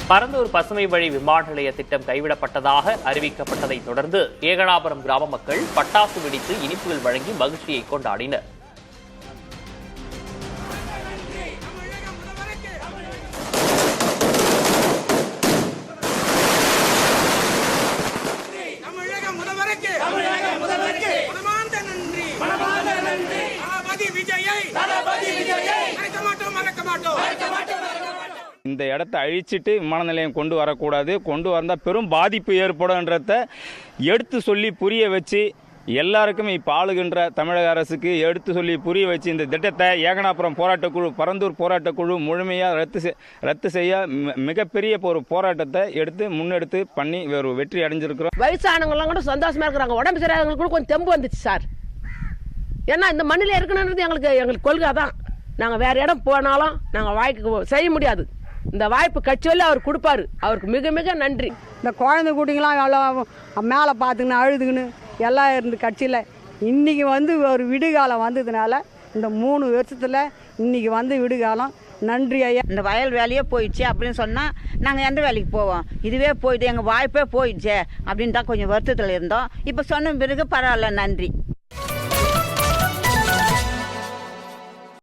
பரந்தூர் பசுமை வழி விமான நிலைய திட்டம் கைவிடப்பட்டதாக அறிவிக்கப்பட்டதை தொடர்ந்து ஏகனாபுரம் கிராம மக்கள் பட்டாசு வெடித்து இனிப்புகள் வழங்கி மகிழ்ச்சியை கொண்டாடினர். இந்த இடத்தை அழிச்சிட்டு விமான நிலையம் கொண்டு வரக்கூடாது, கொண்டு வந்தால் பெரும் பாதிப்பு ஏற்படும்ன்றத எடுத்து சொல்லி புரிய வச்சு எல்லாருக்குமே இப்போ ஆளுகின்ற தமிழக அரசுக்கு எடுத்து சொல்லி புரிய வச்சு இந்த திட்டத்தை ஏகனாபுரம் போராட்டக்குழு, பரந்தூர் போராட்டக்குழு முழுமையாக ரத்து செய்ய மிகப்பெரிய ஒரு போராட்டத்தை முன்னெடுத்து பண்ணி ஒரு வெற்றி அடைஞ்சிருக்கிறோம். வயசானவங்களாம் கூட சந்தோஷமா இருக்கிறாங்க. உடம்பு சரியானவங்களுக்கு கூட கொஞ்சம் தெம்பு வந்துச்சு சார். ஏன்னா இந்த மண்ணில் இருக்கணுன்றது எங்களுக்கு கொள்கை தான். நாங்கள் வேற இடம் போனாலும் நாங்கள் வாய்க்கு செய்ய முடியாது. இந்த வாய்ப்பு கட்சியில் அவர் கொடுப்பாரு. அவருக்கு மிக மிக நன்றி. இந்த குழந்தை குட்டிங்களாம் எவ்வளோ மேலே பார்த்துக்கின்னு அழுதுங்கன்னு எல்லாம் இருந்து கட்சியில் இன்றைக்கி ஒரு விடுகாலம் வந்ததுனால இந்த 3 வருஷத்தில் இன்றைக்கி விடுகாலம். நன்றி ஐயா. இந்த வயல் வேலையே போயிடுச்சு அப்படின்னு சொன்னால் நாங்கள் எந்த வேலைக்கு போவோம்? இதுவே போயிட்டு எங்கள் வாய்ப்பே போயிடுச்சே அப்படின்னு தான் கொஞ்சம் வருத்தத்தில் இருந்தோம். இப்போ சொன்ன பிறகு பரவாயில்ல, நன்றி.